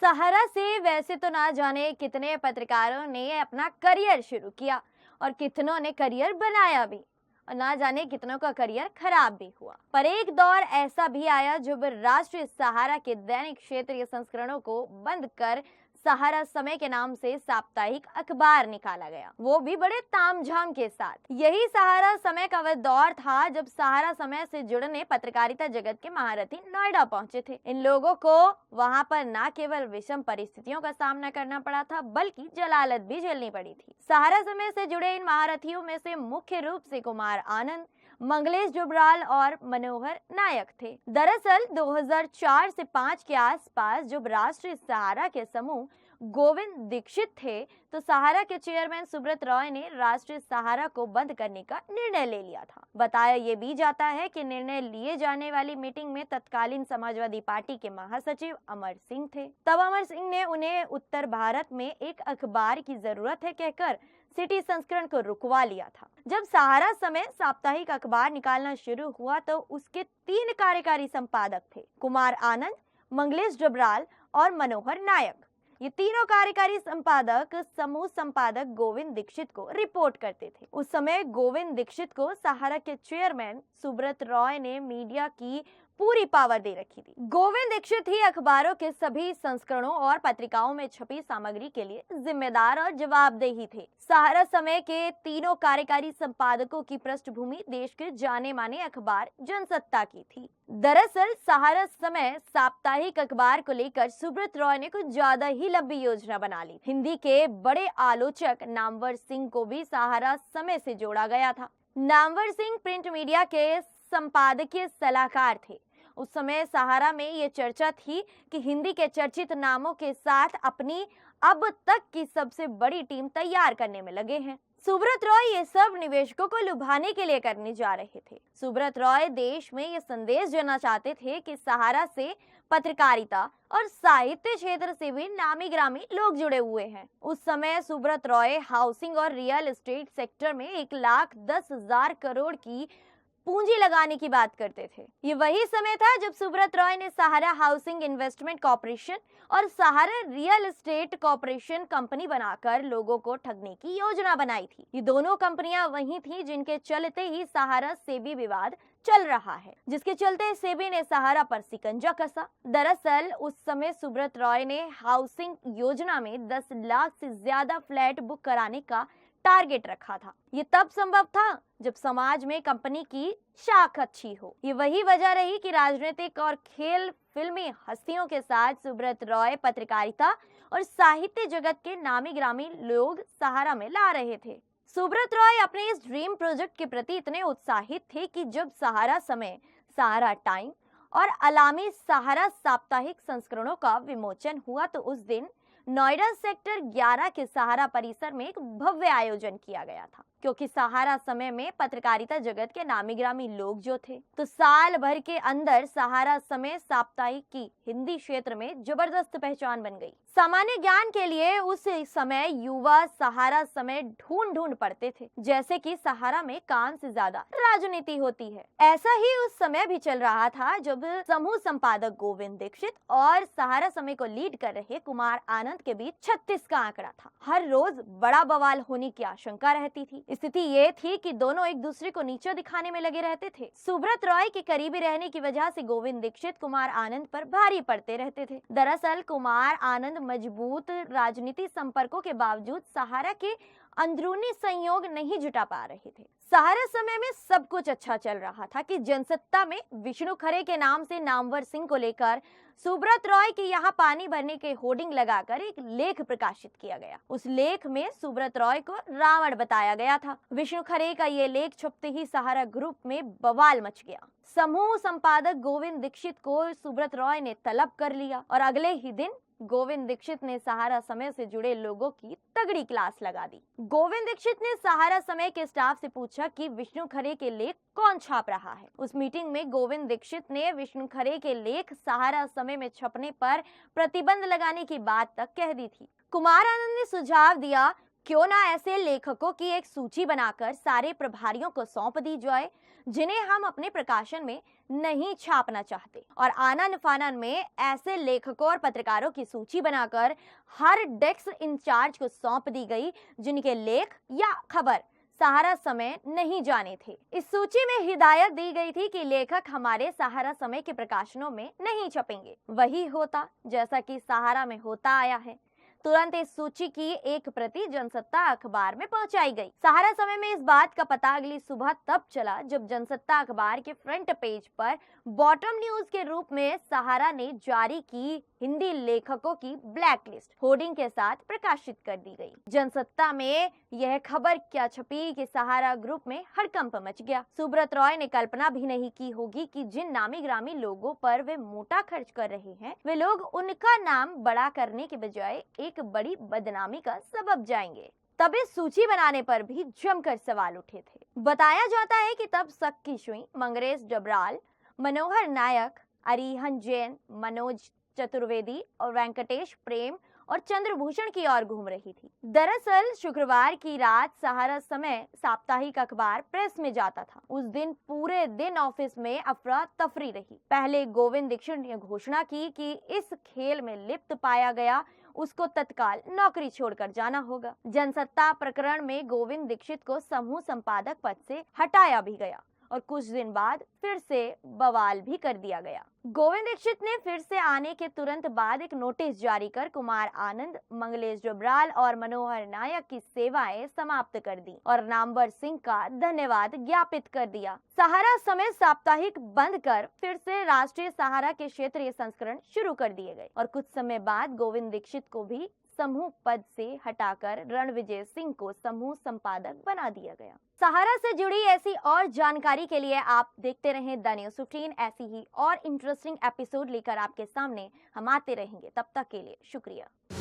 सहारा से वैसे तो ना जाने कितने पत्रकारों ने अपना करियर शुरू किया और कितनों ने करियर बनाया भी, और ना जाने कितनों का करियर खराब भी हुआ। पर एक दौर ऐसा भी आया जब राष्ट्रीय सहारा के दैनिक क्षेत्रीय संस्करणों को बंद कर सहारा समय के नाम से साप्ताहिक अखबार निकाला गया, वो भी बड़े तामझाम के साथ। यही सहारा समय का वह दौर था जब सहारा समय से जुड़ने पत्रकारिता जगत के महारथी नोएडा पहुंचे थे। इन लोगों को वहां पर न केवल विषम परिस्थितियों का सामना करना पड़ा था, बल्कि जलालत भी झेलनी पड़ी थी। सहारा समय से जुड़े इन महारथियों में से मुख्य रूप से कुमार आनंद, मंगलेश जुब्राल और मनोहर नायक थे। दरअसल 2004 से 5 के आसपास जब राष्ट्रीय सहारा के समूह गोविंद दीक्षित थे, तो सहारा के चेयरमैन सुब्रत रॉय ने राष्ट्रीय सहारा को बंद करने का निर्णय ले लिया था। बताया ये भी जाता है कि निर्णय लिए जाने वाली मीटिंग में तत्कालीन समाजवादी पार्टी के महासचिव अमर सिंह थे। तब अमर सिंह ने उन्हें उत्तर भारत में एक अखबार की जरूरत है कहकर सिटी संस्करण को रुकवा लिया था। जब सहारा समय साप्ताहिक अखबार निकालना शुरू हुआ तो उसके 3 कार्यकारी संपादक थे, कुमार आनंद, मंगलेश जुब्राल और मनोहर नायक। ये तीनों कार्यकारी संपादक समूह संपादक गोविंद दीक्षित को रिपोर्ट करते थे। उस समय गोविंद दीक्षित को सहारा के चेयरमैन सुब्रत रॉय ने मीडिया की पूरी पावर दे रखी थी। गोविंद दीक्षित ही अखबारों के सभी संस्करणों और पत्रिकाओं में छपी सामग्री के लिए जिम्मेदार और जवाबदेही थे। सहारा समय के तीनों कार्यकारी संपादकों की पृष्ठभूमि देश के जाने माने अखबार जनसत्ता की थी। दरअसल सहारा समय साप्ताहिक अखबार को लेकर सुब्रत रॉय ने कुछ ज्यादा ही लंबी योजना बना ली। हिंदी के बड़े आलोचक नामवर सिंह को भी सहारा समय से जोड़ा गया था। नामवर सिंह प्रिंट मीडिया के संपादकीय सलाहकार थे। उस समय सहारा में ये चर्चा थी कि हिंदी के चर्चित नामों के साथ अपनी अब तक की सबसे बड़ी टीम तैयार करने में लगे हैं। सुब्रत रॉय ये सब निवेशकों को लुभाने के लिए करने जा रहे थे। सुब्रत रॉय देश में ये संदेश देना चाहते थे कि सहारा से पत्रकारिता और साहित्य क्षेत्र से भी नामी ग्रामी लोग जुड़े हुए हैं। उस समय सुब्रत रॉय हाउसिंग और रियल एस्टेट सेक्टर में 1,10,000 करोड़ की पूंजी लगाने की बात करते थे। ये वही समय था जब सुब्रत रॉय ने सहारा हाउसिंग इन्वेस्टमेंट कॉर्पोरेशन और सहारा रियल एस्टेट कॉर्पोरेशन कंपनी बनाकर लोगों को ठगने की योजना बनाई थी। ये दोनों कंपनियां वही थी जिनके चलते ही सहारा सेबी विवाद चल रहा है, जिसके चलते सेबी ने सहारा पर सिकंजा कसा। दरअसल उस समय सुब्रत रॉय ने हाउसिंग योजना में 10 लाख से ज्यादा फ्लैट बुक कराने का टारगेट रखा था। ये तब संभव था जब समाज में कंपनी की शाख अच्छी हो। ये वही वजह रही कि राजनीतिक और खेल फिल्मी हस्तियों के साथ सुब्रत रॉय पत्रकारिता और साहित्य जगत के नामी ग्रामी लोग सहारा में ला रहे थे। सुब्रत रॉय अपने इस ड्रीम प्रोजेक्ट के प्रति इतने उत्साहित थे कि जब सहारा समय, सहारा टाइम और अलामी सहारा साप्ताहिक संस्करणों का विमोचन हुआ तो उस दिन नोएडा सेक्टर 11 के सहारा परिसर में एक भव्य आयोजन किया गया था, क्योंकि सहारा समय में पत्रकारिता जगत के नामी ग्रामी लोग जो थे, तो साल भर के अंदर सहारा समय साप्ताहिक की हिंदी क्षेत्र में जबरदस्त पहचान बन गई। सामान्य ज्ञान के लिए उस समय युवा सहारा समय ढूंढ पढ़ते थे, जैसे कि सहारा में काम से ज्यादा राजनीति होती है। ऐसा ही उस समय भी चल रहा था जब समूह संपादक गोविंद दीक्षित और सहारा समय को लीड कर रहे कुमार आनंद के बीच 36 का आंकड़ा था। हर रोज बड़ा बवाल होने की आशंका रहती थी। स्थिति ये थी कि दोनों एक दूसरे को नीचा दिखाने में लगे रहते थे। सुब्रत रॉय के करीबी रहने की वजह से गोविंद दीक्षित कुमार आनंद पर भारी पड़ते रहते थे। दरअसल कुमार आनंद मजबूत राजनीति संपर्कों के बावजूद सहारा के अंदरूनी संयोग नहीं जुटा पा रहे थे। सहारा समय में सब कुछ अच्छा चल रहा था कि जनसत्ता में विष्णु खरे के नाम से नामवर सिंह को लेकर सुब्रत रॉय के यहाँ पानी भरने के होर्डिंग लगाकर एक लेख प्रकाशित किया गया। उस लेख में सुब्रत रॉय को रावण बताया गया था। विष्णु खरे का ये लेख छपते ही सहारा ग्रुप में बवाल मच गया। समूह संपादक गोविंद दीक्षित को सुब्रत रॉय ने तलब कर लिया और अगले ही दिन गोविंद दीक्षित ने सहारा समय से जुड़े लोगों की तगड़ी क्लास लगा दी। गोविंद दीक्षित ने सहारा समय के स्टाफ से पूछा कि विष्णु खरे के लेख कौन छाप रहा है। उस मीटिंग में गोविंद दीक्षित ने विष्णु खरे के लेख सहारा समय में छपने पर प्रतिबंध लगाने की बात तक कह दी थी। कुमार आनंद ने सुझाव दिया, क्यों ना ऐसे लेखकों की एक सूची बनाकर सारे प्रभारियों को सौंप दी जाए जिन्हें हम अपने प्रकाशन में नहीं छापना चाहते। और आनन फानन में ऐसे लेखकों और पत्रकारों की सूची बनाकर हर डेस्क इंचार्ज को सौंप दी गई जिनके लेख या खबर सहारा समय नहीं जाने थे। इस सूची में हिदायत दी गई थी कि लेखक हमारे सहारा समय के प्रकाशनों में नहीं छपेंगे। वही होता जैसा कि सहारा में होता आया है। तुरंत इस सूची की एक प्रति जनसत्ता अखबार में पहुंचाई गई। सहारा समय में इस बात का पता अगली सुबह तब चला जब जनसत्ता अखबार के फ्रंट पेज पर बॉटम न्यूज के रूप में सहारा ने जारी की हिंदी लेखकों की ब्लैक लिस्ट होर्डिंग के साथ प्रकाशित कर दी गई। जनसत्ता में यह खबर क्या छपी कि सहारा ग्रुप में हड़कंप मच गया। सुब्रत रॉय ने कल्पना भी नहीं की होगी कि जिन नामी ग्रामी लोगों पर वे मोटा खर्च कर रहे हैं, वे लोग उनका नाम बड़ा करने के बजाय एक बड़ी बदनामी का सबब जाएंगे। तब इस सूची बनाने पर भी जमकर सवाल उठे थे। बताया जाता है कि तब सक्की सुई, मंगरेश डबराल, मनोहर नायक, अरिहन जैन, मनोज चतुर्वेदी और वेंकटेश प्रेम और चंद्रभूषण की ओर घूम रही थी। दरअसल शुक्रवार की रात सहारा समय साप्ताहिक अखबार प्रेस में जाता था। उस दिन पूरे दिन ऑफिस में अफरा तफरी रही। पहले गोविंद दीक्षित ने घोषणा की कि इस खेल में लिप्त पाया गया उसको तत्काल नौकरी छोड़कर जाना होगा। जनसत्ता प्रकरण में गोविंद दीक्षित को समूह संपादक पद से हटाया भी गया और कुछ दिन बाद फिर से बवाल भी कर दिया गया। गोविंद दीक्षित ने फिर से आने के तुरंत बाद एक नोटिस जारी कर कुमार आनंद, मंगलेश डबराल और मनोहर नायक की सेवाएं समाप्त कर दी और नामवर सिंह का धन्यवाद ज्ञापित कर दिया। सहारा समय साप्ताहिक बंद कर फिर से राष्ट्रीय सहारा के क्षेत्रीय संस्करण शुरू कर दिए गए और कुछ समय बाद गोविंद दीक्षित को भी समूह पद से हटाकर रणविजय सिंह को समूह संपादक बना दिया गया। सहारा से जुड़ी ऐसी और जानकारी के लिए आप देखते रहें द न्यूज़ 15। ऐसी ही और इंटरेस्टिंग एपिसोड लेकर आपके सामने हम आते रहेंगे। तब तक के लिए शुक्रिया।